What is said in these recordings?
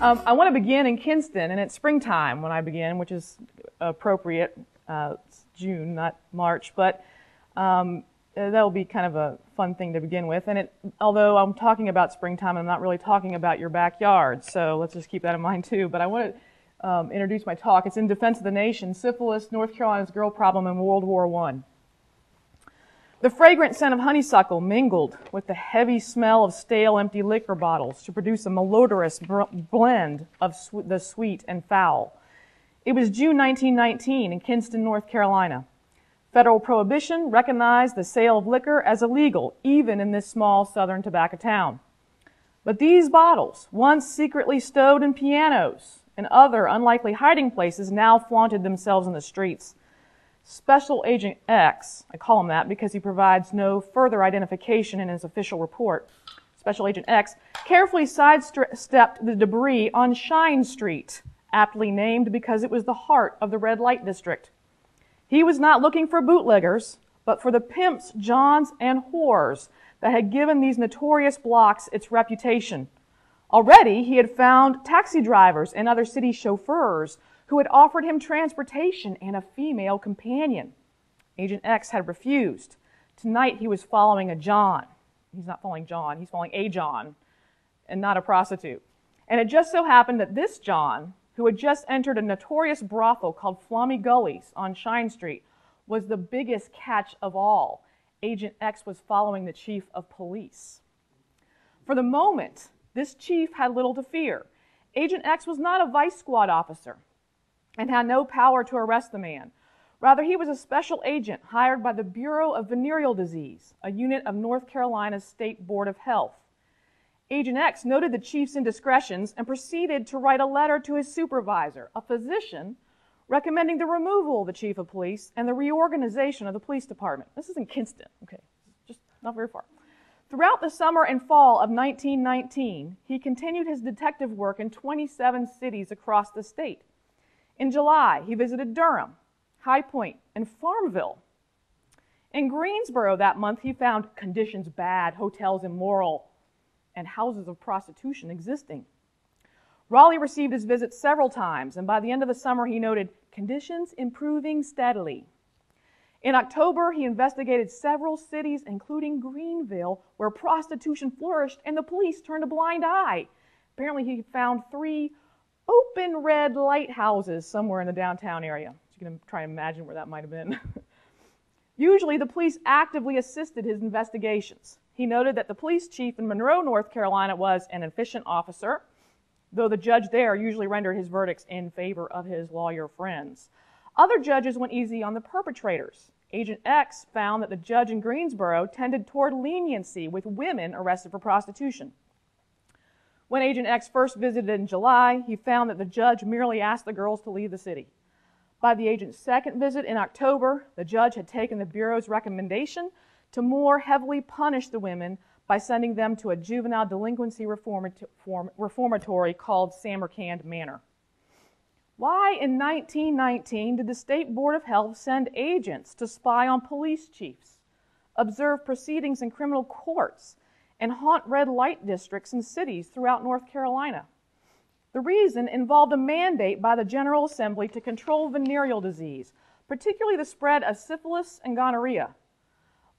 I want to begin in Kinston, and it's springtime when I begin, which is appropriate. It's June, not March, but that'll be kind of a fun thing to begin with. And although I'm talking about springtime, I'm not really talking about your backyard, so let's just keep that in mind too. But I want to introduce my talk. It's in defense of the nation, Syphilis, North Carolina's girl problem in World War I. The fragrant scent of honeysuckle mingled with the heavy smell of stale, empty liquor bottles to produce a malodorous blend of the sweet and foul. It was June 1919 in Kinston, North Carolina. Federal prohibition recognized the sale of liquor as illegal, even in this small southern tobacco town. But these bottles, once secretly stowed in pianos and other unlikely hiding places, now flaunted themselves in the streets. Special Agent X, I call him that because he provides no further identification in his official report. Special Agent X carefully sidestepped the debris on Shine Street, aptly named because it was the heart of the red light district. He was not looking for bootleggers, but for the pimps, johns, and whores that had given these notorious blocks its reputation. Already, he had found taxi drivers and other city chauffeurs who had offered him transportation and a female companion. Agent X had refused. Tonight, he was following a John. He's not following John, he's following a John, and not a prostitute. And it just so happened that this John, who had just entered a notorious brothel called Flummy Gullies on Shine Street, was the biggest catch of all. Agent X was following the chief of police. For the moment, this chief had little to fear. Agent X was not a vice squad officer and had no power to arrest the man. Rather, he was a special agent hired by the Bureau of Venereal Disease, a unit of North Carolina's State Board of Health. Agent X noted the chief's indiscretions and proceeded to write a letter to his supervisor, a physician, recommending the removal of the chief of police and the reorganization of the police department. This is in Kinston, okay, just not very far. Throughout the summer and fall of 1919, he continued his detective work in 27 cities across the state. In July, he visited Durham, High Point, and Farmville. In Greensboro that month, he found conditions bad, hotels immoral, and houses of prostitution existing. Raleigh received his visit several times, and by the end of the summer, he noted conditions improving steadily. In October, he investigated several cities, including Greenville, where prostitution flourished and the police turned a blind eye. Apparently, he found 3 open red lighthouses somewhere in the downtown area. You can try and imagine where that might have been. Usually, the police actively assisted his investigations. He noted that the police chief in Monroe, North Carolina, was an efficient officer, though the judge there usually rendered his verdicts in favor of his lawyer friends. Other judges went easy on the perpetrators. Agent X found that the judge in Greensboro tended toward leniency with women arrested for prostitution. When Agent X first visited in July, he found that the judge merely asked the girls to leave the city. By the agent's second visit in October, the judge had taken the Bureau's recommendation to more heavily punish the women by sending them to a juvenile delinquency reformatory called Samarkand Manor. Why in 1919 did the State Board of Health send agents to spy on police chiefs, observe proceedings in criminal courts, and haunt red light districts in cities throughout North Carolina? The reason involved a mandate by the General Assembly to control venereal disease, particularly the spread of syphilis and gonorrhea.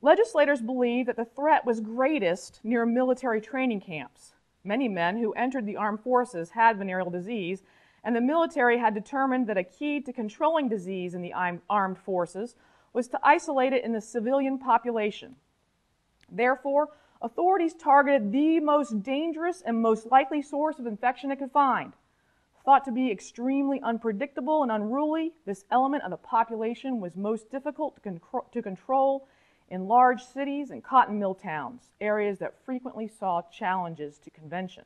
Legislators believed that the threat was greatest near military training camps. Many men who entered the armed forces had venereal disease, and the military had determined that a key to controlling disease in the armed forces was to isolate it in the civilian population. Therefore, authorities targeted the most dangerous and most likely source of infection it could find. Thought to be extremely unpredictable and unruly, this element of the population was most difficult to control in large cities and cotton mill towns, areas that frequently saw challenges to convention.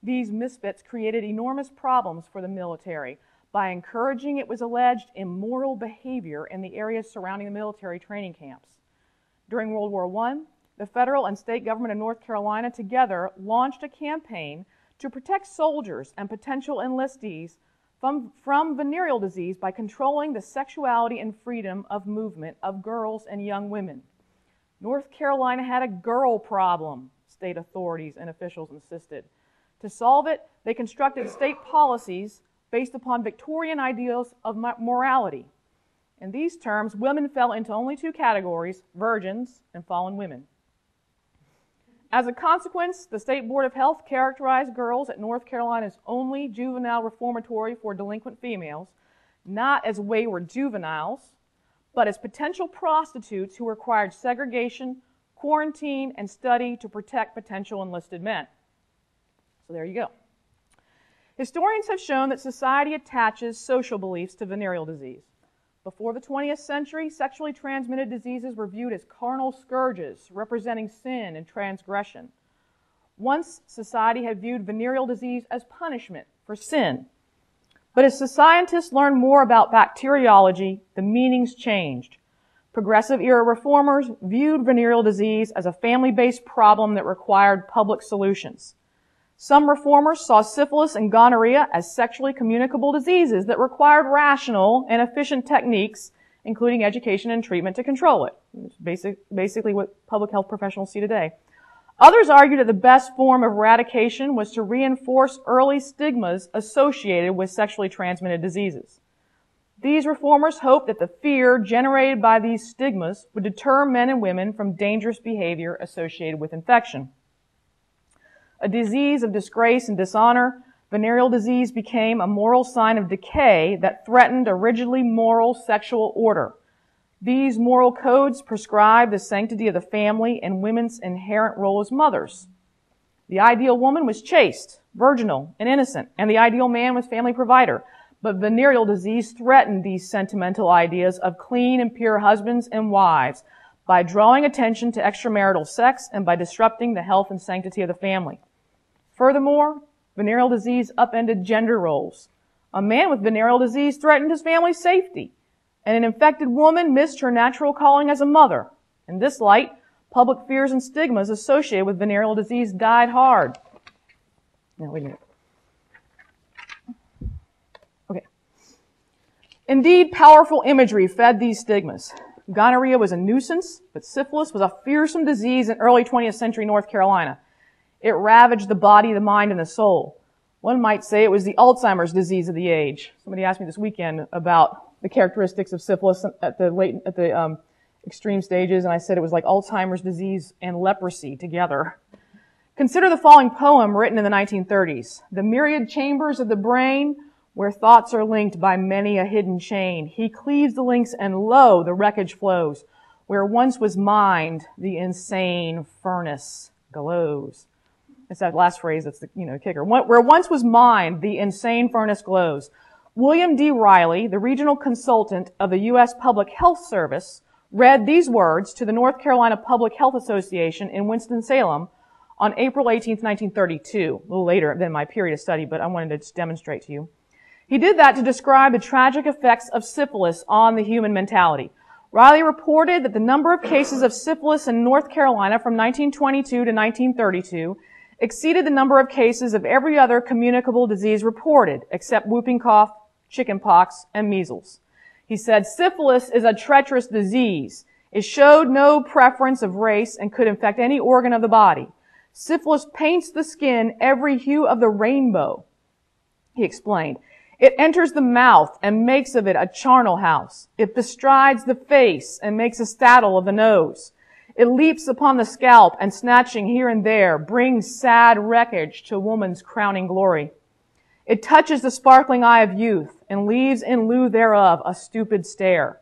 These misfits created enormous problems for the military by encouraging, it was alleged, immoral behavior in the areas surrounding the military training camps. During World War I, the federal and state government of North Carolina together launched a campaign to protect soldiers and potential enlistees from venereal disease by controlling the sexuality and freedom of movement of girls and young women. North Carolina had a girl problem, state authorities and officials insisted. To solve it, they constructed state policies based upon Victorian ideals of morality. In these terms, women fell into only two categories, virgins and fallen women. As a consequence, the State Board of Health characterized girls at North Carolina's only juvenile reformatory for delinquent females, not as wayward juveniles, but as potential prostitutes who required segregation, quarantine, and study to protect potential enlisted men. So there you go. Historians have shown that society attaches social beliefs to venereal disease. Before the 20th century, sexually transmitted diseases were viewed as carnal scourges, representing sin and transgression. Once, society had viewed venereal disease as punishment for sin. But as scientists learned more about bacteriology, the meanings changed. Progressive era reformers viewed venereal disease as a family-based problem that required public solutions. Some reformers saw syphilis and gonorrhea as sexually communicable diseases that required rational and efficient techniques, including education and treatment to control it. It's basically what public health professionals see today. Others argued that the best form of eradication was to reinforce early stigmas associated with sexually transmitted diseases. These reformers hoped that the fear generated by these stigmas would deter men and women from dangerous behavior associated with infection. A disease of disgrace and dishonor, venereal disease became a moral sign of decay that threatened a rigidly moral sexual order. These moral codes prescribed the sanctity of the family and women's inherent role as mothers. The ideal woman was chaste, virginal, and innocent, and the ideal man was family provider. But venereal disease threatened these sentimental ideas of clean and pure husbands and wives by drawing attention to extramarital sex and by disrupting the health and sanctity of the family. Furthermore, venereal disease upended gender roles. A man with venereal disease threatened his family's safety, and an infected woman missed her natural calling as a mother. In this light, public fears and stigmas associated with venereal disease died hard. Now, wait a minute. Okay. Indeed, powerful imagery fed these stigmas. Gonorrhea was a nuisance, but syphilis was a fearsome disease in early 20th century North Carolina. It ravaged the body, the mind, and the soul. One might say it was the Alzheimer's disease of the age. Somebody asked me this weekend about the characteristics of syphilis at the extreme stages, and I said it was like Alzheimer's disease and leprosy together. Consider the following poem written in the 1930s. The myriad chambers of the brain, where thoughts are linked by many a hidden chain. He cleaves the links, and lo, the wreckage flows. Where once was mind, the insane furnace glows. It's that last phrase that's the kicker. Where once was mind, the insane furnace glows. William D. Riley, the regional consultant of the U.S. Public Health Service, read these words to the North Carolina Public Health Association in Winston-Salem on April 18, 1932, a little later than my period of study, but I wanted to just demonstrate to you. He did that to describe the tragic effects of syphilis on the human mentality. Riley reported that the number of cases of syphilis in North Carolina from 1922 to 1932 exceeded the number of cases of every other communicable disease reported, except whooping cough, chickenpox, and measles. He said, syphilis is a treacherous disease. It showed no preference of race and could infect any organ of the body. Syphilis paints the skin every hue of the rainbow, he explained. It enters the mouth and makes of it a charnel house. It bestrides the face and makes a saddle of the nose. It leaps upon the scalp and, snatching here and there, brings sad wreckage to woman's crowning glory. It touches the sparkling eye of youth and leaves in lieu thereof a stupid stare.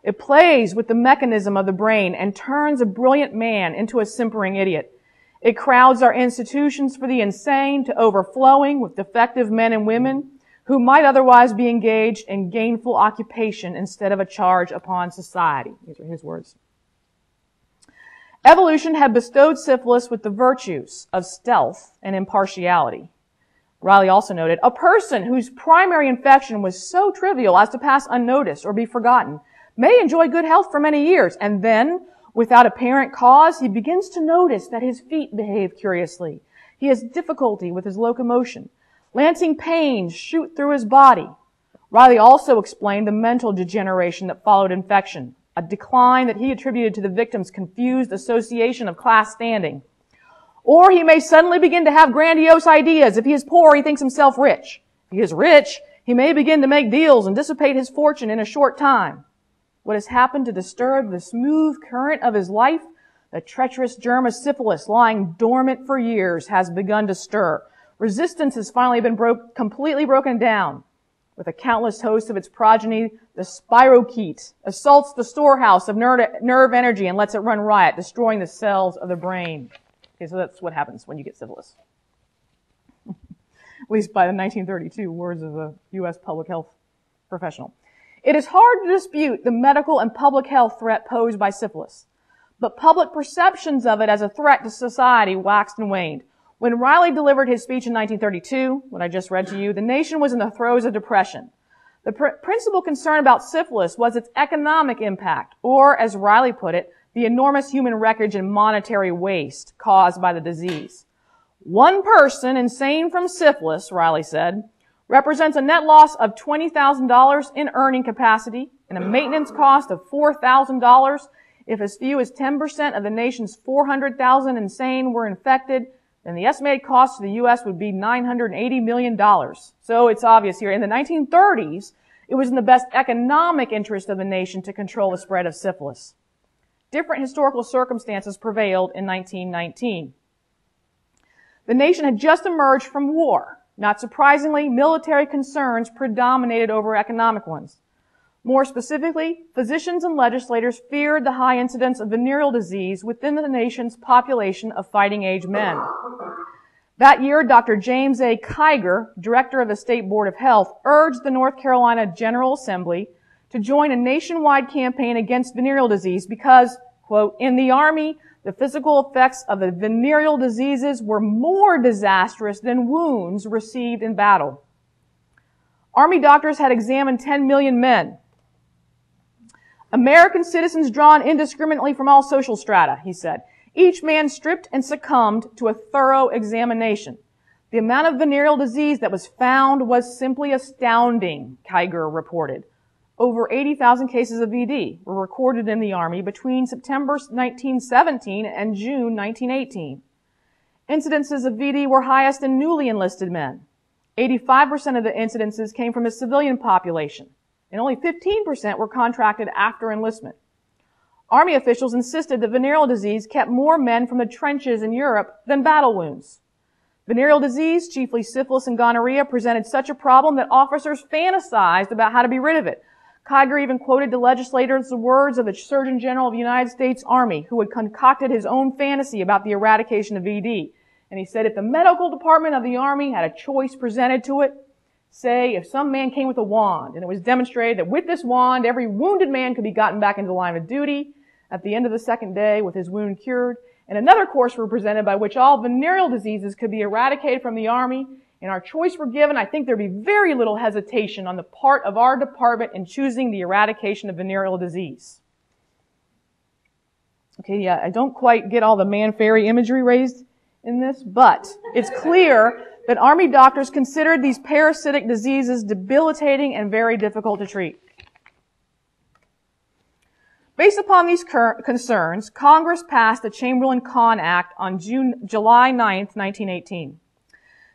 It plays with the mechanism of the brain and turns a brilliant man into a simpering idiot. It crowds our institutions for the insane to overflowing with defective men and women who might otherwise be engaged in gainful occupation instead of a charge upon society. These are his words. Evolution had bestowed syphilis with the virtues of stealth and impartiality. Riley also noted, a person whose primary infection was so trivial as to pass unnoticed or be forgotten may enjoy good health for many years, and then, without apparent cause, he begins to notice that his feet behave curiously. He has difficulty with his locomotion. Lancing pains shoot through his body. Riley also explained the mental degeneration that followed infection, a decline that he attributed to the victim's confused association of class standing. Or he may suddenly begin to have grandiose ideas. If he is poor, he thinks himself rich. If he is rich, he may begin to make deals and dissipate his fortune in a short time. What has happened to disturb the smooth current of his life? The treacherous germ of syphilis, lying dormant for years, has begun to stir. Resistance has finally been completely broken down. With a countless host of its progeny, the spirochete assaults the storehouse of nerve energy and lets it run riot, destroying the cells of the brain. Okay, so that's what happens when you get syphilis. At least by the 1932 words of a U.S. public health professional. It is hard to dispute the medical and public health threat posed by syphilis, but public perceptions of it as a threat to society waxed and waned. When Riley delivered his speech in 1932, what I just read to you, the nation was in the throes of depression. The principal concern about syphilis was its economic impact, or, as Riley put it, the enormous human wreckage and monetary waste caused by the disease. One person insane from syphilis, Riley said, represents a net loss of $20,000 in earning capacity and a maintenance cost of $4,000 if as few as 10% of the nation's 400,000 insane were infected. Then the estimated cost to the U.S. would be $980 million. So it's obvious here. In the 1930s, it was in the best economic interest of the nation to control the spread of syphilis. Different historical circumstances prevailed in 1919. The nation had just emerged from war. Not surprisingly, military concerns predominated over economic ones. More specifically, physicians and legislators feared the high incidence of venereal disease within the nation's population of fighting-age men. That year, Dr. James A. Kiger, director of the State Board of Health, urged the North Carolina General Assembly to join a nationwide campaign against venereal disease because, quote, in the Army, the physical effects of the venereal diseases were more disastrous than wounds received in battle. Army doctors had examined 10 million men. American citizens drawn indiscriminately from all social strata, he said. Each man stripped and succumbed to a thorough examination. The amount of venereal disease that was found was simply astounding, Kiger reported. Over 80,000 cases of VD were recorded in the Army between September 1917 and June 1918. Incidences of VD were highest in newly enlisted men. 85% of the incidences came from the civilian population, and only 15% were contracted after enlistment. Army officials insisted that venereal disease kept more men from the trenches in Europe than battle wounds. Venereal disease, chiefly syphilis and gonorrhea, presented such a problem that officers fantasized about how to be rid of it. Kiger even quoted to legislators the words of the Surgeon General of the United States Army, who had concocted his own fantasy about the eradication of VD. And he said if the medical department of the Army had a choice presented to it, say if some man came with a wand and it was demonstrated that with this wand every wounded man could be gotten back into the line of duty at the end of the second day with his wound cured, and another course were presented by which all venereal diseases could be eradicated from the Army, and our choice were given, I think there'd be very little hesitation on the part of our department in choosing the eradication of venereal disease. Okay, yeah, I don't quite get all the man-fairy imagery raised in this, but it's clear that Army doctors considered these parasitic diseases debilitating and very difficult to treat. Based upon these concerns, Congress passed the Chamberlain-Cahn Act on July 9, 1918.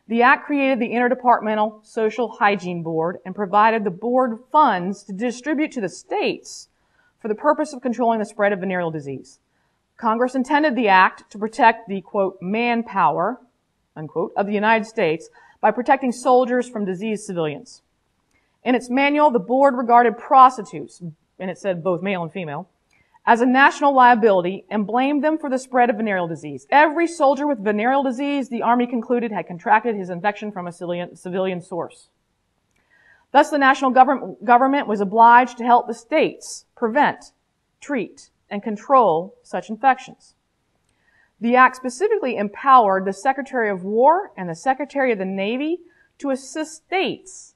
The act created the Interdepartmental Social Hygiene Board and provided the board funds to distribute to the states for the purpose of controlling the spread of venereal disease. Congress intended the act to protect the, quote, manpower, unquote, of the United States by protecting soldiers from diseased civilians. In its manual, the board regarded prostitutes, and it said both male and female, as a national liability and blamed them for the spread of venereal disease. Every soldier with venereal disease, the Army concluded, had contracted his infection from a civilian source. Thus, the national government was obliged to help the states prevent, treat, and control such infections. The act specifically empowered the Secretary of War and the Secretary of the Navy to assist states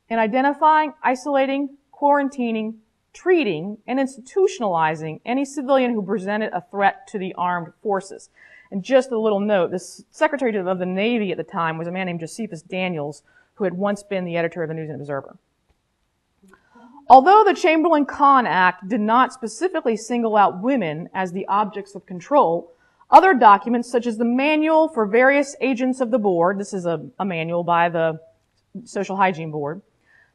in identifying, isolating, quarantining, treating, and institutionalizing any civilian who presented a threat to the armed forces. And just a little note, the Secretary of the Navy at the time was a man named Josephus Daniels, who had once been the editor of the News and Observer. Although the Chamberlain-Cahn Act did not specifically single out women as the objects of control, Other documents, such as the manual for various agents of the board, this is a manual by the Social Hygiene Board,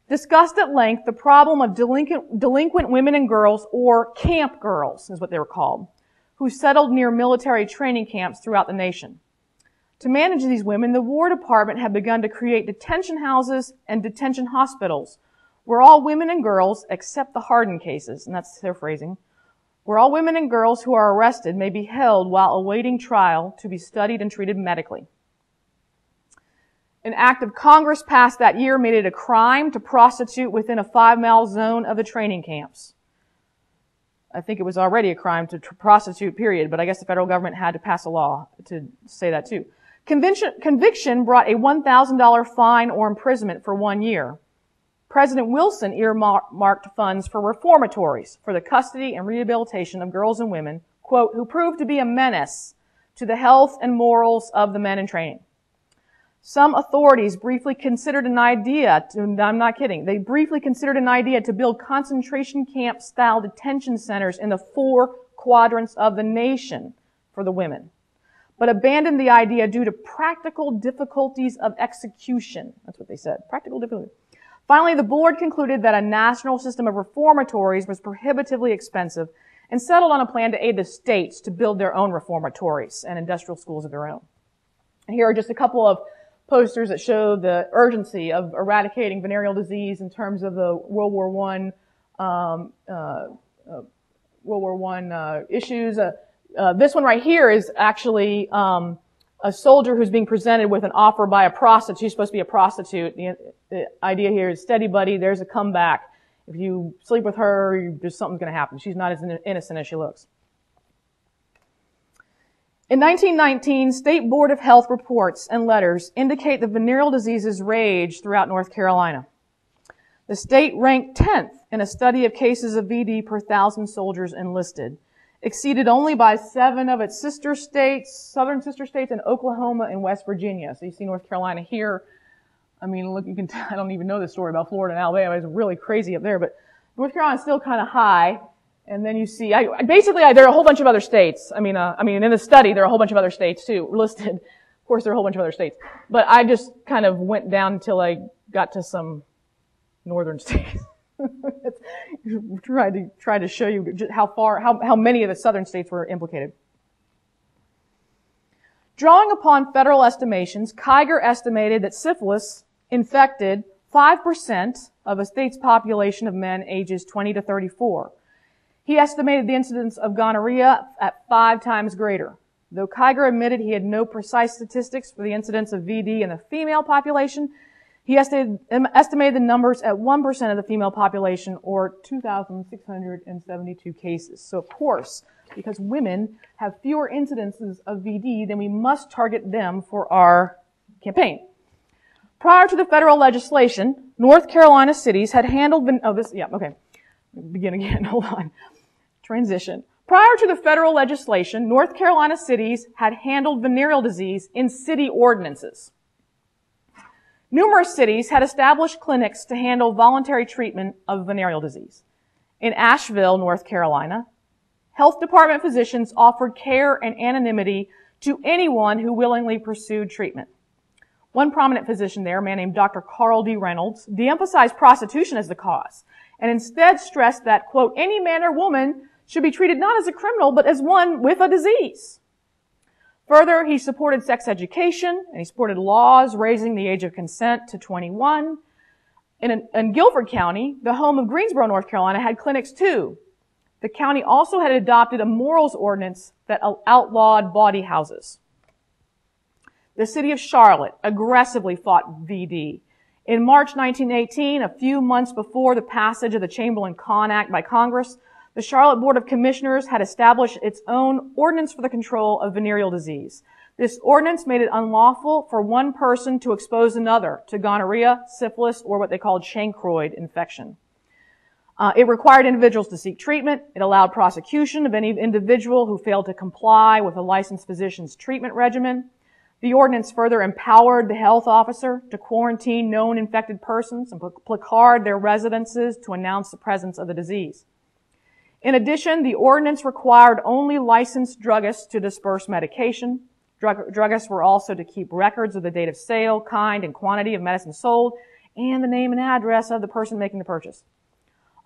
discussed at length the problem of delinquent women and girls, or camp girls is what they were called, who settled near military training camps throughout the nation. To manage these women, the War Department had begun to create detention houses and detention hospitals, where all women and girls, except the hardened cases, and that's their phrasing, where all women and girls who are arrested may be held while awaiting trial to be studied and treated medically. An act of Congress passed that year made it a crime to prostitute within a 5-mile zone of the training camps. I think it was already a crime to prostitute, period, but I guess the federal government had to pass a law to say that too. Conviction brought a $1,000 fine or imprisonment for 1 year. President Wilson earmarked funds for reformatories for the custody and rehabilitation of girls and women, quote, who proved to be a menace to the health and morals of the men in training. Some authorities briefly considered an idea, I'm not kidding, they briefly considered an idea to build concentration camp-style detention centers in the 4 quadrants of the nation for the women, but abandoned the idea due to practical difficulties of execution. That's what they said, practical difficulties. Finally, the board concluded that a national system of reformatories was prohibitively expensive and settled on a plan to aid the states to build their own reformatories and industrial schools of their own. And here are just a couple of posters that show the urgency of eradicating venereal disease in terms of the World War I issues. This one right here is actually a soldier who's being presented with an offer by a prostitute. She's supposed to be a prostitute. The idea here is steady, buddy. There's a comeback. If you sleep with her, something's going to happen. She's not as innocent as she looks. In 1919, State Board of Health reports and letters indicate the venereal diseases raged throughout North Carolina. The state ranked 10th in a study of cases of VD per 1,000 soldiers enlisted, exceeded only by 7 of its sister states, southern sister states, and Oklahoma and West Virginia. So you see North Carolina here. I mean, look, you can I don't even know this story about Florida and Alabama. It's really crazy up there, but North Carolina's still kind of high. And then you see, there are a whole bunch of other states. I mean, in the study, there are a whole bunch of other states too listed. Of course, there are a whole bunch of other states. But I just kind of went down until I got to some northern states. Tried to show you just how many of the southern states were implicated. Drawing upon federal estimations, Kiger estimated that syphilis infected 5% of a state's population of men ages 20 to 34. He estimated the incidence of gonorrhea at 5 times greater. Though Kiger admitted he had no precise statistics for the incidence of VD in the female population, he estimated the numbers at 1% of the female population, or 2,672 cases. So of course, because women have fewer incidences of VD, then we must target them for our campaign. Prior to the federal legislation, North Carolina cities had handled, begin again, hold on. Transition. Prior to the federal legislation, North Carolina cities had handled venereal disease in city ordinances. Numerous cities had established clinics to handle voluntary treatment of venereal disease. In Asheville, North Carolina, health department physicians offered care and anonymity to anyone who willingly pursued treatment. One prominent physician there, a man named Dr. Carl D. Reynolds, de-emphasized prostitution as the cause, and instead stressed that, quote, any man or woman should be treated not as a criminal, but as one with a disease. Further, he supported sex education, and he supported laws raising the age of consent to 21. In Guilford County, the home of Greensboro, North Carolina, had clinics too. The county also had adopted a morals ordinance that outlawed bawdy houses. The city of Charlotte aggressively fought VD. In March 1918, a few months before the passage of the Chamberlain-Conn Act by Congress, the Charlotte Board of Commissioners had established its own ordinance for the control of venereal disease. This ordinance made it unlawful for one person to expose another to gonorrhea, syphilis, or what they called chancroid infection. It required individuals to seek treatment. It allowed prosecution of any individual who failed to comply with a licensed physician's treatment regimen. The ordinance further empowered the health officer to quarantine known infected persons and placard their residences to announce the presence of the disease. In addition, the ordinance required only licensed druggists to disperse medication. Druggists were also to keep records of the date of sale, kind, and quantity of medicine sold, and the name and address of the person making the purchase.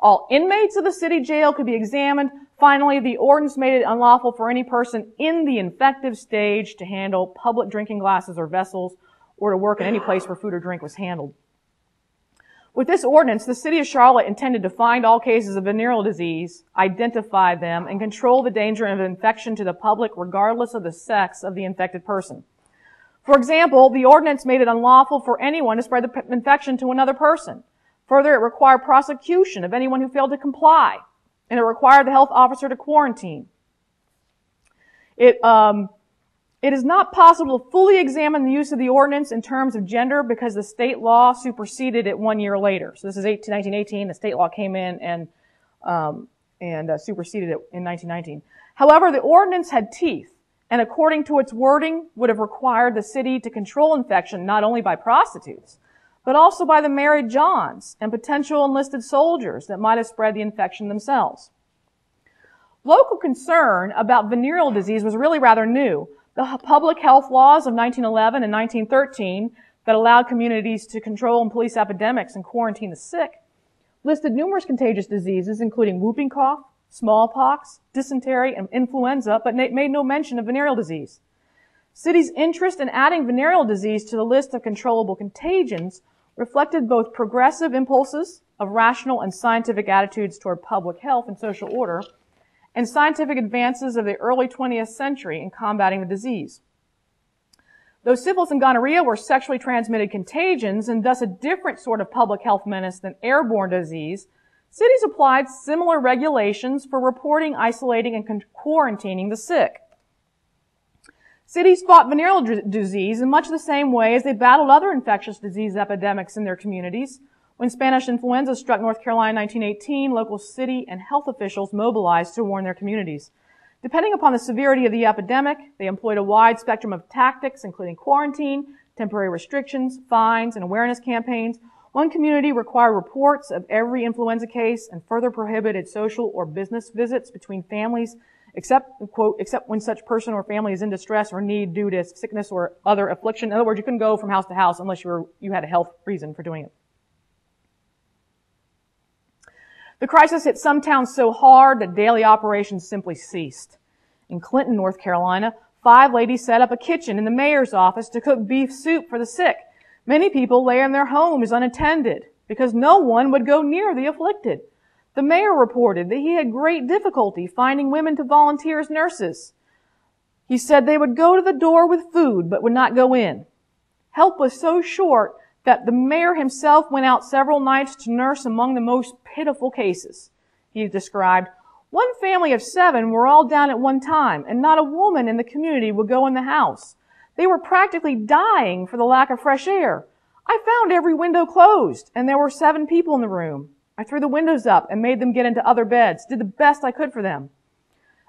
All inmates of the city jail could be examined. Finally, the ordinance made it unlawful for any person in the infective stage to handle public drinking glasses or vessels or to work in any place where food or drink was handled. With this ordinance, the city of Charlotte intended to find all cases of venereal disease, identify them, and control the danger of infection to the public regardless of the sex of the infected person. For example, the ordinance made it unlawful for anyone to spread the infection to another person. Further, it required prosecution of anyone who failed to comply, and it required the health officer to quarantine. It is not possible to fully examine the use of the ordinance in terms of gender because the state law superseded it 1 year later. So this is 1918. The state law came in and superseded it in 1919. However, the ordinance had teeth, and according to its wording, would have required the city to control infection not only by prostitutes, but also by the married Johns and potential enlisted soldiers that might have spread the infection themselves. Local concern about venereal disease was really rather new. The public health laws of 1911 and 1913 that allowed communities to control and police epidemics and quarantine the sick listed numerous contagious diseases, including whooping cough, smallpox, dysentery, and influenza, but made no mention of venereal disease. Cities' interest in adding venereal disease to the list of controllable contagions reflected both progressive impulses of rational and scientific attitudes toward public health and social order, and scientific advances of the early 20th century in combating the disease. Though syphilis and gonorrhea were sexually transmitted contagions and thus a different sort of public health menace than airborne disease, cities applied similar regulations for reporting, isolating, and quarantining the sick. Cities fought venereal disease in much the same way as they battled other infectious disease epidemics in their communities. When Spanish influenza struck North Carolina in 1918, local city and health officials mobilized to warn their communities. Depending upon the severity of the epidemic, they employed a wide spectrum of tactics, including quarantine, temporary restrictions, fines, and awareness campaigns. One community required reports of every influenza case and further prohibited social or business visits between families, except when such person or family is in distress or need due to sickness or other affliction. In other words, you couldn't go from house to house unless you had a health reason for doing it. The crisis hit some towns so hard that daily operations simply ceased. In Clinton, North Carolina, 5 ladies set up a kitchen in the mayor's office to cook beef soup for the sick. Many people lay in their homes unattended because no one would go near the afflicted. The mayor reported that he had great difficulty finding women to volunteer as nurses. He said they would go to the door with food but would not go in. Help was so short that the mayor himself went out several nights to nurse among the most pitiful cases. He described, "One family of 7 were all down at one time, and not a woman in the community would go in the house. They were practically dying for the lack of fresh air. I found every window closed, and there were 7 people in the room. I threw the windows up and made them get into other beds, did the best I could for them."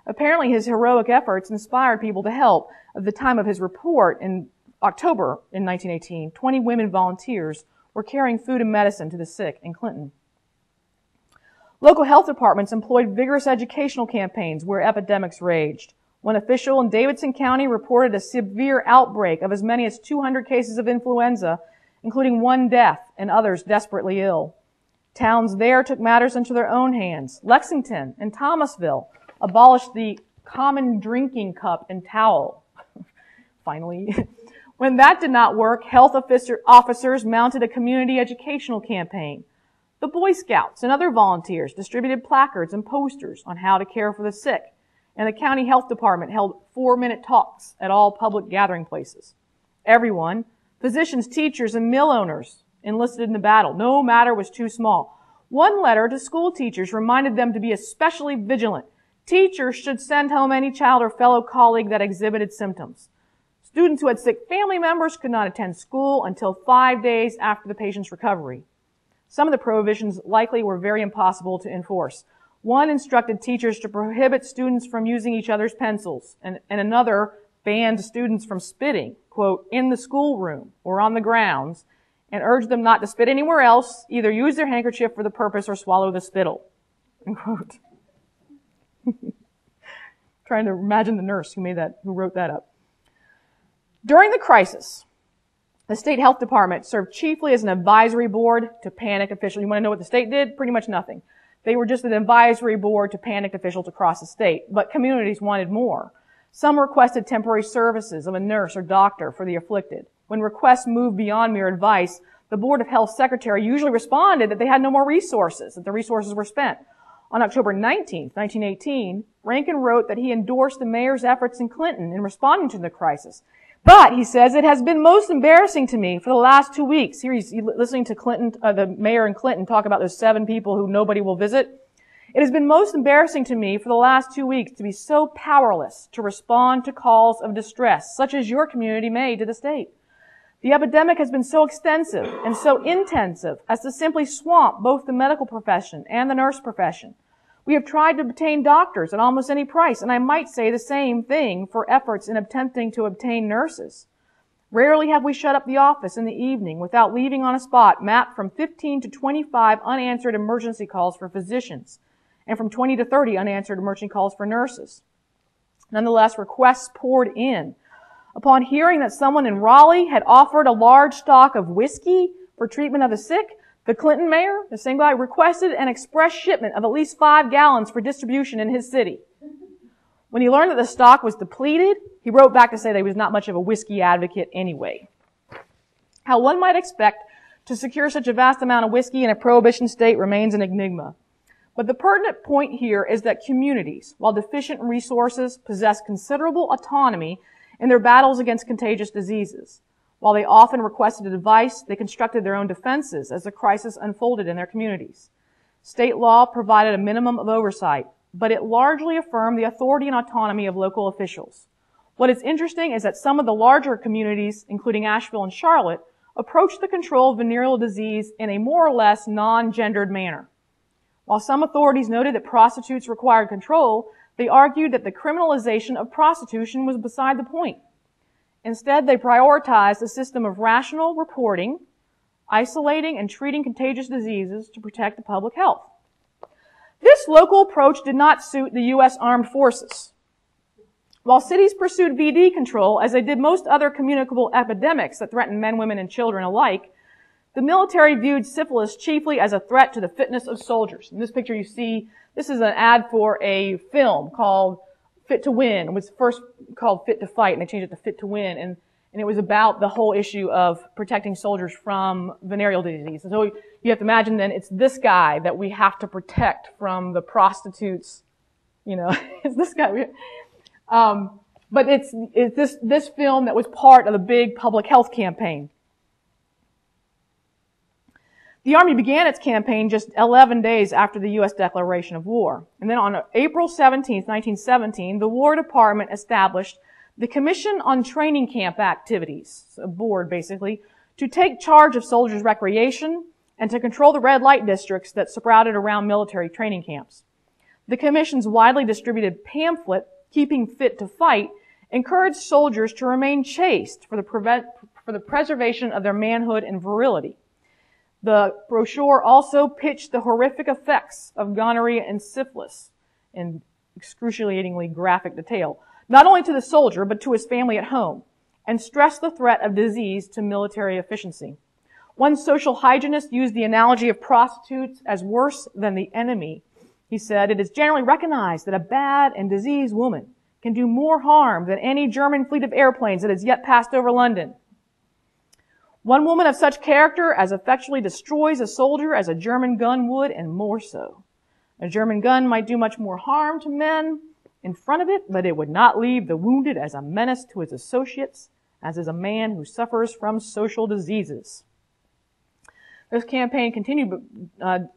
Apparently his heroic efforts inspired people to help. At the time of his report in October in 1918, 20 women volunteers were carrying food and medicine to the sick in Clinton. Local health departments employed vigorous educational campaigns where epidemics raged. One official in Davidson County reported a severe outbreak of as many as 200 cases of influenza, including 1 death and others desperately ill. Towns there took matters into their own hands. Lexington and Thomasville abolished the common drinking cup and towel. Finally. When that did not work, health officers mounted a community educational campaign. The Boy Scouts and other volunteers distributed placards and posters on how to care for the sick, and the county health department held 4-minute talks at all public gathering places. Everyone, physicians, teachers, and mill owners, enlisted in the battle. No matter was too small. One letter to school teachers reminded them to be especially vigilant. Teachers should send home any child or fellow colleague that exhibited symptoms. Students who had sick family members could not attend school until 5 days after the patient's recovery. Some of the prohibitions likely were very impossible to enforce. One instructed teachers to prohibit students from using each other's pencils, and another banned students from spitting, quote, in the schoolroom or on the grounds, and urged them not to spit anywhere else, either use their handkerchief for the purpose or swallow the spittle, unquote. Trying to imagine the nurse who wrote that up. During the crisis, the state health department served chiefly as an advisory board to panicked officials. You want to know what the state did? Pretty much nothing. They were just an advisory board to panicked officials across the state, but communities wanted more. Some requested temporary services of a nurse or doctor for the afflicted. When requests moved beyond mere advice, the Board of Health Secretary usually responded that they had no more resources, that the resources were spent. On October 19, 1918, Rankin wrote that he endorsed the mayor's efforts in Clinton in responding to the crisis. But, he says, it has been most embarrassing to me for the last 2 weeks. Here he's listening to the mayor in Clinton talk about those 7 people who nobody will visit. It has been most embarrassing to me for the last 2 weeks to be so powerless to respond to calls of distress, such as your community made to the state. The epidemic has been so extensive and so intensive as to simply swamp both the medical profession and the nurse profession. We have tried to obtain doctors at almost any price, and I might say the same thing for efforts in attempting to obtain nurses. Rarely have we shut up the office in the evening without leaving on a spot mapped from 15 to 25 unanswered emergency calls for physicians, and from 20 to 30 unanswered emergency calls for nurses. Nonetheless, requests poured in. Upon hearing that someone in Raleigh had offered a large stock of whiskey for treatment of the sick, the Clinton mayor, the same guy, requested an express shipment of at least 5 gallons for distribution in his city. When he learned that the stock was depleted, he wrote back to say that he was not much of a whiskey advocate anyway. How one might expect to secure such a vast amount of whiskey in a prohibition state remains an enigma. But the pertinent point here is that communities, while deficient in resources, possess considerable autonomy in their battles against contagious diseases. While they often requested advice, they constructed their own defenses as the crisis unfolded in their communities. State law provided a minimum of oversight, but it largely affirmed the authority and autonomy of local officials. What is interesting is that some of the larger communities, including Asheville and Charlotte, approached the control of venereal disease in a more or less non-gendered manner. While some authorities noted that prostitutes required control, they argued that the criminalization of prostitution was beside the point. Instead, they prioritized a system of rational reporting, isolating and treating contagious diseases to protect the public health. This local approach did not suit the U.S. Armed Forces. While cities pursued VD control, as they did most other communicable epidemics that threatened men, women, and children alike, the military viewed syphilis chiefly as a threat to the fitness of soldiers. In this picture you see, this is an ad for a film called Fit to Win. It was first called Fit to Fight, and they changed it to Fit to Win. And it was about the whole issue of protecting soldiers from venereal disease. And so you have to imagine then it's this guy that we have to protect from the prostitutes. You know, it's this guy. But it's this film that was part of the big public health campaign. The Army began its campaign just 11 days after the U.S. declaration of war. And then on April 17, 1917, the War Department established the Commission on Training Camp Activities, a board basically, to take charge of soldiers' recreation and to control the red light districts that sprouted around military training camps. The Commission's widely distributed pamphlet, Keeping Fit to Fight, encouraged soldiers to remain chaste for the preservation of their manhood and virility. The brochure also pitched the horrific effects of gonorrhea and syphilis in excruciatingly graphic detail, not only to the soldier, but to his family at home, and stressed the threat of disease to military efficiency. One social hygienist used the analogy of prostitutes as worse than the enemy. He said, "It is generally recognized that a bad and diseased woman can do more harm than any German fleet of airplanes that has yet passed over London. One woman of such character as effectually destroys a soldier as a German gun would, and more so. A German gun might do much more harm to men in front of it, but it would not leave the wounded as a menace to his associates, as is a man who suffers from social diseases." This campaign continued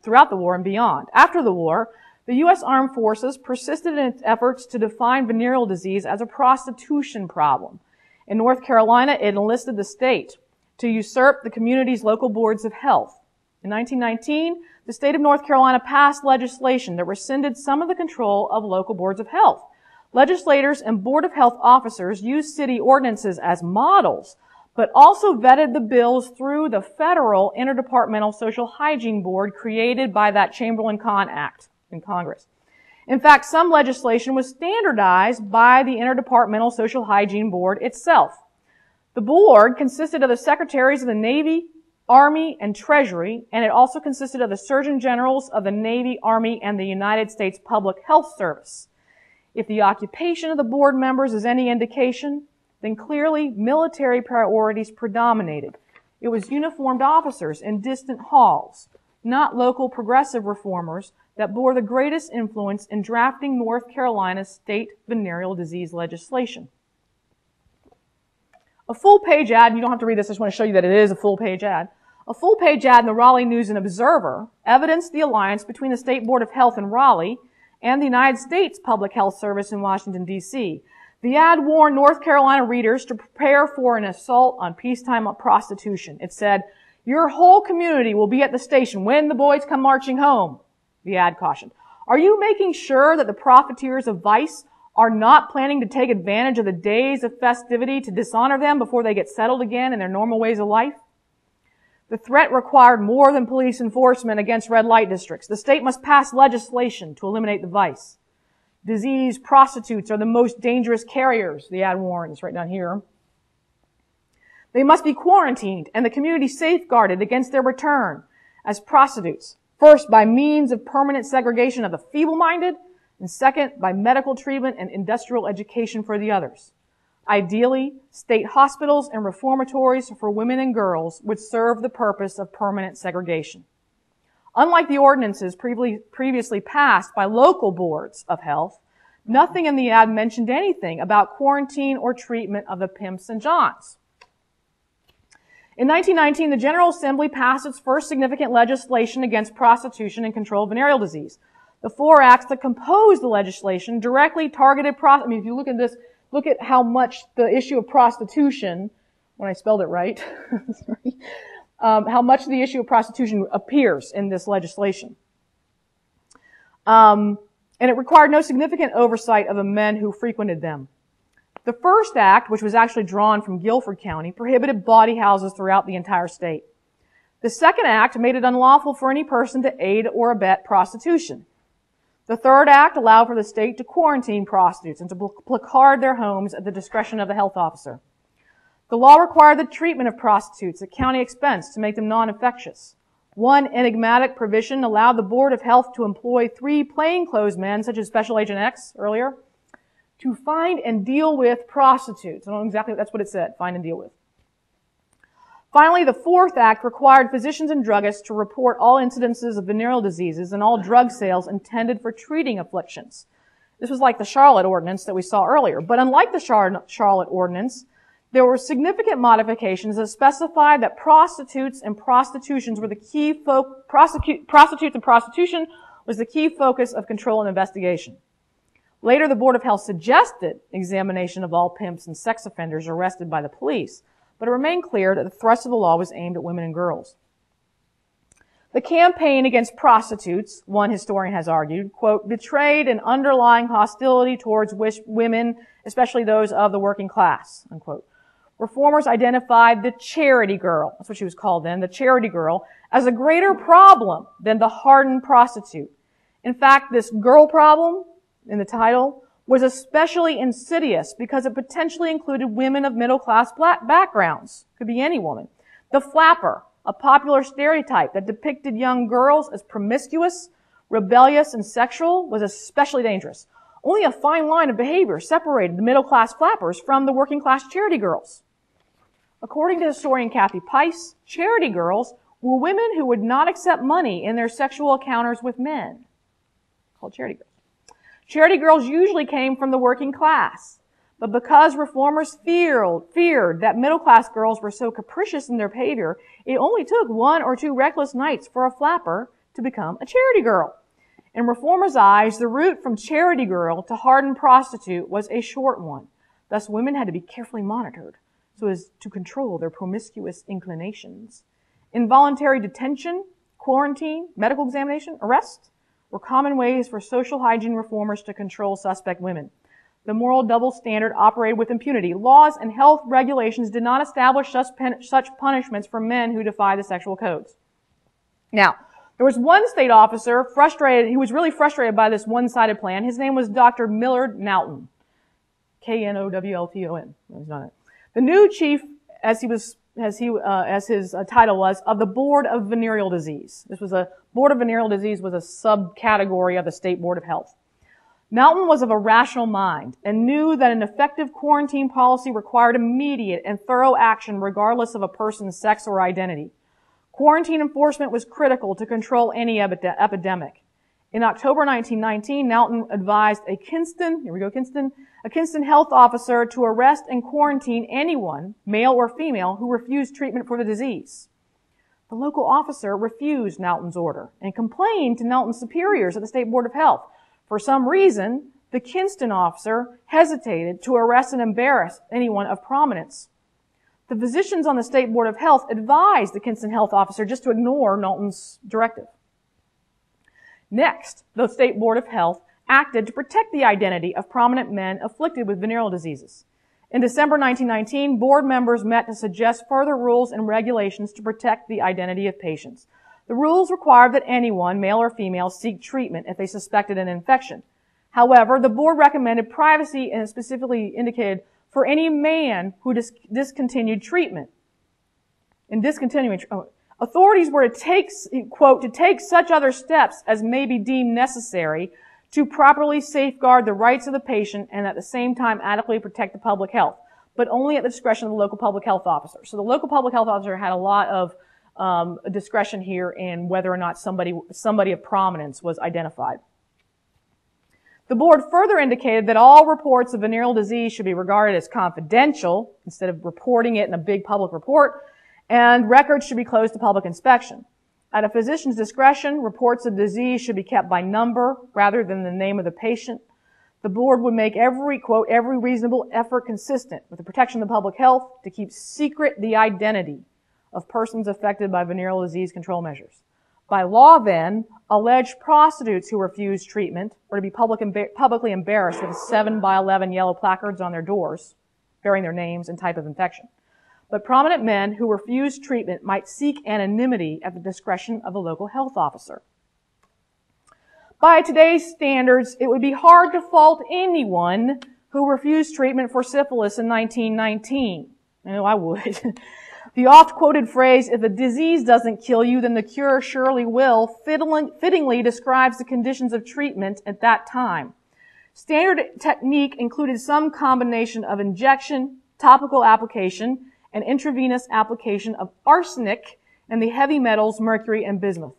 throughout the war and beyond. After the war, the U.S. Armed Forces persisted in its efforts to define venereal disease as a prostitution problem. In North Carolina, it enlisted the state to usurp the community's local boards of health. In 1919, the state of North Carolina passed legislation that rescinded some of the control of local boards of health. Legislators and Board of Health officers used city ordinances as models, but also vetted the bills through the federal Interdepartmental Social Hygiene Board created by that Chamberlain-Kahn Act in Congress. In fact, some legislation was standardized by the Interdepartmental Social Hygiene Board itself. The board consisted of the secretaries of the Navy, Army, and Treasury, and it also consisted of the Surgeon Generals of the Navy, Army, and the United States Public Health Service. If the occupation of the board members is any indication, then clearly military priorities predominated. It was uniformed officers in distant halls, not local progressive reformers, that bore the greatest influence in drafting North Carolina's state venereal disease legislation. A full-page ad, and you don't have to read this, I just want to show you that it is a full-page ad. A full-page ad in the Raleigh News and Observer evidenced the alliance between the State Board of Health in Raleigh and the United States Public Health Service in Washington, D.C. The ad warned North Carolina readers to prepare for an assault on peacetime prostitution. It said, "Your whole community will be at the station when the boys come marching home," the ad cautioned. "Are you making sure that the profiteers of vice are not planning to take advantage of the days of festivity to dishonor them before they get settled again in their normal ways of life?" The threat required more than police enforcement against red light districts. The state must pass legislation to eliminate the vice. Diseased prostitutes are the most dangerous carriers, the ad warns right down here. They must be quarantined and the community safeguarded against their return as prostitutes. First, by means of permanent segregation of the feeble-minded, and second, by medical treatment and industrial education for the others. Ideally, state hospitals and reformatories for women and girls would serve the purpose of permanent segregation. Unlike the ordinances previously passed by local boards of health, nothing in the ad mentioned anything about quarantine or treatment of the pimps and johns. In 1919, the General Assembly passed its first significant legislation against prostitution and control of venereal disease. The 4 acts that composed the legislation directly targeted if you look at this, look at how much the issue of prostitution, when I spelled it right, sorry, how much the issue of prostitution appears in this legislation. And it required no significant oversight of the men who frequented them. The first act, which was actually drawn from Guilford County, prohibited bawdy houses throughout the entire state. The second act made it unlawful for any person to aid or abet prostitution. The third act allowed for the state to quarantine prostitutes and to placard their homes at the discretion of the health officer. The law required the treatment of prostitutes at county expense to make them non-infectious. One enigmatic provision allowed the Board of Health to employ 3 plainclothes men, such as Special Agent X earlier, to find and deal with prostitutes. I don't know exactly, that's what it said, find and deal with. Finally, the fourth act required physicians and druggists to report all incidences of venereal diseases and all drug sales intended for treating afflictions. This was like the Charlotte Ordinance that we saw earlier. But unlike the Charlotte Ordinance, there were significant modifications that specified that prostitutes and prostitution was the key focus of control and investigation. Later, the Board of Health suggested examination of all pimps and sex offenders arrested by the police, but it remained clear that the thrust of the law was aimed at women and girls. The campaign against prostitutes, one historian has argued, quote, betrayed an underlying hostility towards women, especially those of the working class, unquote. Reformers identified the charity girl, that's what she was called then, the charity girl, as a greater problem than the hardened prostitute. In fact, this girl problem, in the title, was especially insidious because it potentially included women of middle-class backgrounds. Could be any woman. The flapper, a popular stereotype that depicted young girls as promiscuous, rebellious, and sexual, was especially dangerous. Only a fine line of behavior separated the middle-class flappers from the working-class charity girls. According to historian Kathy Pice, charity girls were women who would not accept money in their sexual encounters with men, called charity girls. Charity girls usually came from the working class, but because reformers feared that middle-class girls were so capricious in their behavior, it only took 1 or 2 reckless nights for a flapper to become a charity girl. In reformers' eyes, the route from charity girl to hardened prostitute was a short one. Thus, women had to be carefully monitored so as to control their promiscuous inclinations. Involuntary detention, quarantine, medical examination, arrest were common ways for social hygiene reformers to control suspect women. The moral double standard operated with impunity. Laws and health regulations did not establish such punishments for men who defy the sexual codes. Now, There was one state officer frustrated, he was really frustrated by this one-sided plan. His name was Dr. Millard Knowlton. Knowlton. He's not it. The new chief, as his title was, of the Board of Venereal Disease. Board of Venereal Disease was a subcategory of the State Board of Health. Knowlton was of a rational mind and knew that an effective quarantine policy required immediate and thorough action regardless of a person's sex or identity. Quarantine enforcement was critical to control any epidemic. In October 1919, Knowlton advised a Kinston health officer to arrest and quarantine anyone, male or female, who refused treatment for the disease. The local officer refused Knowlton's order and complained to Knowlton's superiors at the State Board of Health. For some reason, the Kinston officer hesitated to arrest and embarrass anyone of prominence. The physicians on the State Board of Health advised the Kinston health officer just to ignore Knowlton's directive. Next, the State Board of Health acted to protect the identity of prominent men afflicted with venereal diseases. In December 1919, board members met to suggest further rules and regulations to protect the identity of patients. The rules required that anyone, male or female, seek treatment if they suspected an infection. However, the board recommended privacy and specifically indicated for any man who discontinued treatment. Authorities were to take, quote, to take such other steps as may be deemed necessary to properly safeguard the rights of the patient and at the same time adequately protect the public health, but only at the discretion of the local public health officer. So the local public health officer had a lot of discretion here in whether or not somebody of prominence was identified. The board further indicated that all reports of venereal disease should be regarded as confidential instead of reporting it in a big public report, and records should be closed to public inspection. At a physician's discretion, reports of disease should be kept by number rather than the name of the patient. The board would make every reasonable effort consistent with the protection of the public health to keep secret the identity of persons affected by venereal disease control measures. By law, then, alleged prostitutes who refused treatment were to be publicly embarrassed with 7 by 11 yellow placards on their doors, bearing their names and type of infection. But prominent men who refused treatment might seek anonymity at the discretion of a local health officer. By today's standards, it would be hard to fault anyone who refused treatment for syphilis in 1919. I know I would. The oft-quoted phrase, if the disease doesn't kill you, then the cure surely will, fittingly describes the conditions of treatment at that time. Standard technique included some combination of injection, topical application, and intravenous application of arsenic and the heavy metals mercury and bismuth.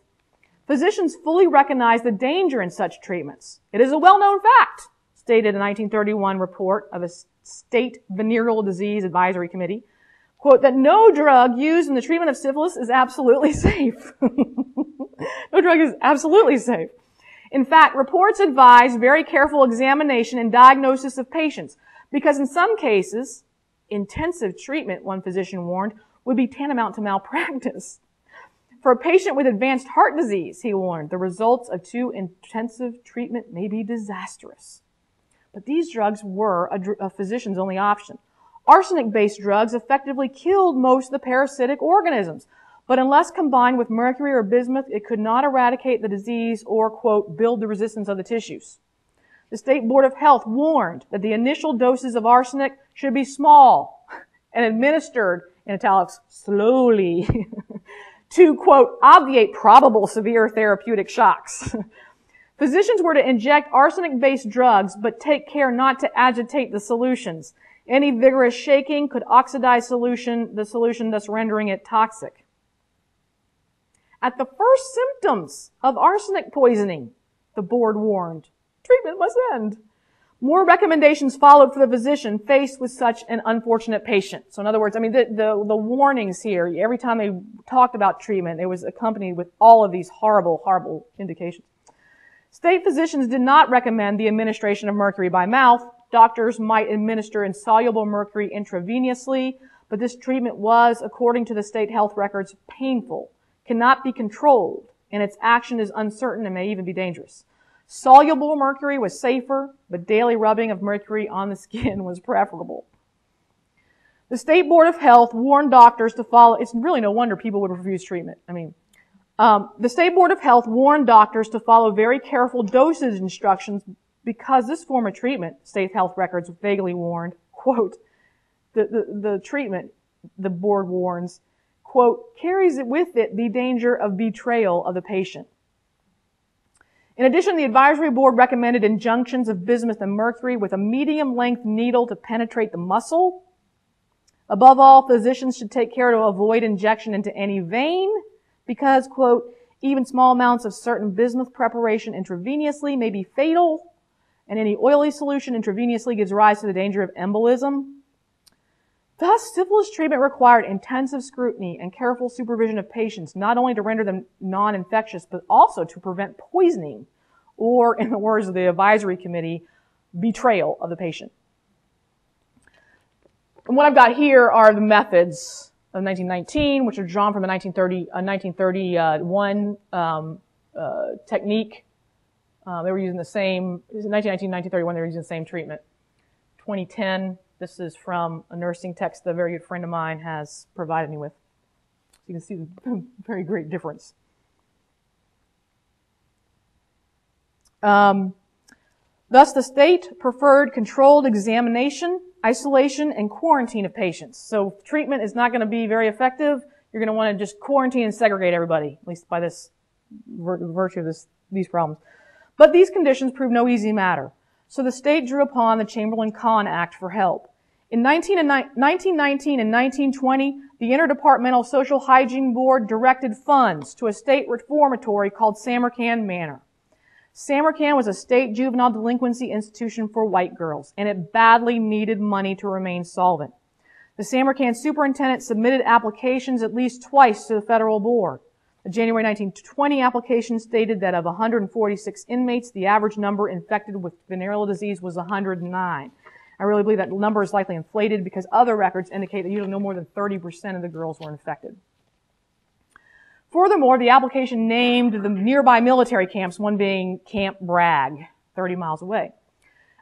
Physicians fully recognized the danger in such treatments. It is a well-known fact, stated a 1931 report of a State Venereal Disease Advisory Committee, quote, that no drug used in the treatment of syphilis is absolutely safe. No drug is absolutely safe. In fact, reports advise very careful examination and diagnosis of patients because in some cases, intensive treatment, one physician warned, would be tantamount to malpractice. For a patient with advanced heart disease, he warned, the results of too intensive treatment may be disastrous. But these drugs were a physician's only option. Arsenic-based drugs effectively killed most of the parasitic organisms, but unless combined with mercury or bismuth, it could not eradicate the disease or, quote, build the resistance of the tissues. The State Board of Health warned that the initial doses of arsenic should be small and administered, in italics, slowly, to, quote, obviate probable severe therapeutic shocks. Physicians were to inject arsenic-based drugs, but take care not to agitate the solutions. Any vigorous shaking could oxidize the solution, thus rendering it toxic. At the first symptoms of arsenic poisoning, the board warned, treatment must end. More recommendations followed for the physician faced with such an unfortunate patient. So in other words, I mean, the warnings here, every time they talked about treatment, it was accompanied with all of these horrible, horrible indications. State physicians did not recommend the administration of mercury by mouth. Doctors might administer insoluble mercury intravenously, but this treatment was, according to the state health records, painful, cannot be controlled, and its action is uncertain and may even be dangerous. Soluble mercury was safer, but daily rubbing of mercury on the skin was preferable. The State Board of Health warned doctors to follow. It's really no wonder people would refuse treatment. I mean, The State Board of Health warned doctors to follow very careful dosage instructions because this form of treatment, state health records vaguely warned, quote, the treatment, the board warns, quote, carries with it the danger of betrayal of the patient. In addition, the advisory board recommended injunctions of bismuth and mercury with a medium-length needle to penetrate the muscle. Above all, physicians should take care to avoid injection into any vein because, quote, even small amounts of certain bismuth preparation intravenously may be fatal, and any oily solution intravenously gives rise to the danger of embolism. Thus, syphilis treatment required intensive scrutiny and careful supervision of patients, not only to render them non-infectious, but also to prevent poisoning, or, in the words of the advisory committee, betrayal of the patient. And what I've got here are the methods of 1919, which are drawn from the 1931 technique. They were using the same, 1919, 1931, they were using the same treatment. 2010, this is from a nursing text that a very good friend of mine has provided me with. So you can see the very great difference. Thus, the state preferred controlled examination, isolation, and quarantine of patients. So treatment is not going to be very effective. You're going to want to just quarantine and segregate everybody, at least by this virtue of these problems. But these conditions proved no easy matter. So the state drew upon the Chamberlain-Cahn Act for help. In 1919 and 1920, the Interdepartmental Social Hygiene Board directed funds to a state reformatory called Samarkand Manor. Samarkand was a state juvenile delinquency institution for white girls, and it badly needed money to remain solvent. The Samarkand superintendent submitted applications at least twice to the federal board. The January 1920 application stated that of 146 inmates, the average number infected with venereal disease was 109. I really believe that number is likely inflated because other records indicate that usually no more than 30% of the girls were infected. Furthermore, the application named the nearby military camps, one being Camp Bragg, 30 miles away.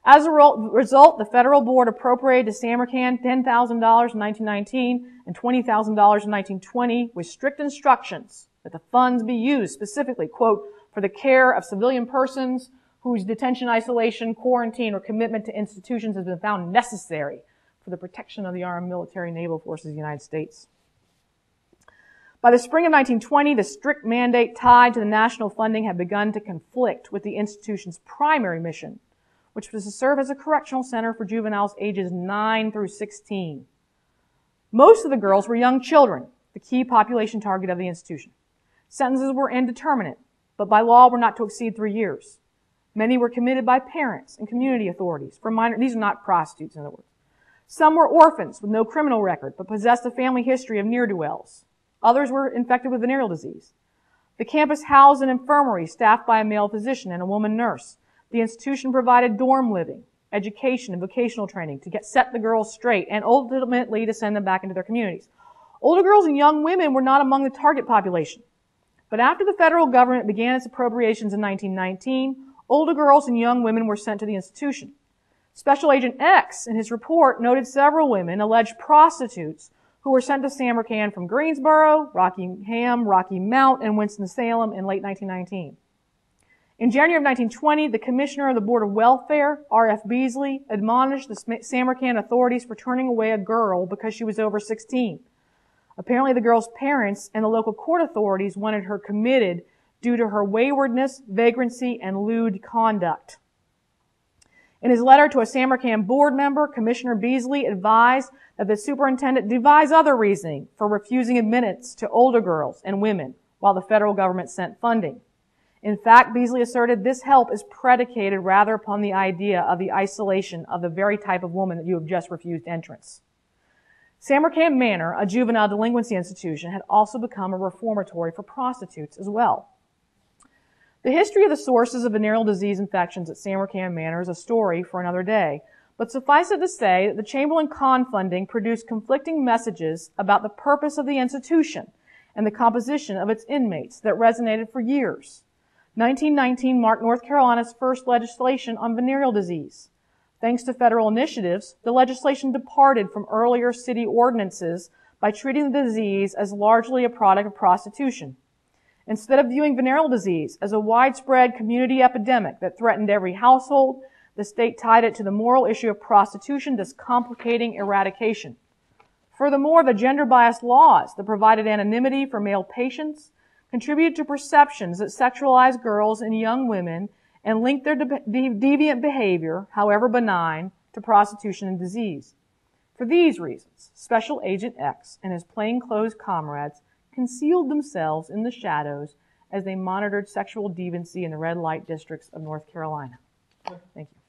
As a result, the federal board appropriated to Samarkand $10,000 in 1919 and $20,000 in 1920 with strict instructions that the funds be used specifically, quote, for the care of civilian persons whose detention, isolation, quarantine, or commitment to institutions has been found necessary for the protection of the armed military naval forces of the United States. By the spring of 1920, the strict mandate tied to the national funding had begun to conflict with the institution's primary mission, which was to serve as a correctional center for juveniles ages 9 through 16. Most of the girls were young children, the key population target of the institution. Sentences were indeterminate, but by law were not to exceed 3 years. Many were committed by parents and community authorities for minor, these are not prostitutes in other words. Some were orphans with no criminal record, but possessed a family history of ne'er-do-wells. Others were infected with venereal disease. The campus housed an infirmary staffed by a male physician and a woman nurse. The institution provided dorm living, education, and vocational training to set the girls straight and ultimately to send them back into their communities. Older girls and young women were not among the target population. But after the federal government began its appropriations in 1919, older girls and young women were sent to the institution. Special Agent X, in his report, noted several women, alleged prostitutes, who were sent to Samarkand from Greensboro, Rockingham, Rocky Mount, and Winston-Salem in late 1919. In January of 1920, the Commissioner of the Board of Welfare, R.F. Beasley, admonished the Samarkand authorities for turning away a girl because she was over 16. Apparently, the girl's parents and the local court authorities wanted her committed due to her waywardness, vagrancy, and lewd conduct. In his letter to a Samarkand board member, Commissioner Beasley advised that the superintendent devise other reasoning for refusing admittance to older girls and women while the federal government sent funding. In fact, Beasley asserted this help is predicated rather upon the idea of the isolation of the very type of woman that you have just refused entrance. Samarkand Manor, a juvenile delinquency institution, had also become a reformatory for prostitutes as well. The history of the sources of venereal disease infections at Samarkand Manor is a story for another day, but suffice it to say that the Chamberlain-Cahn funding produced conflicting messages about the purpose of the institution and the composition of its inmates that resonated for years. 1919 marked North Carolina's first legislation on venereal disease. Thanks to federal initiatives, the legislation departed from earlier city ordinances by treating the disease as largely a product of prostitution. Instead of viewing venereal disease as a widespread community epidemic that threatened every household, the state tied it to the moral issue of prostitution, thus complicating eradication. Furthermore, the gender-biased laws that provided anonymity for male patients contributed to perceptions that sexualized girls and young women and linked their deviant behavior, however benign, to prostitution and disease. For these reasons, Special Agent X and his plainclothes comrades concealed themselves in the shadows as they monitored sexual deviancy in the red light districts of North Carolina. Thank you.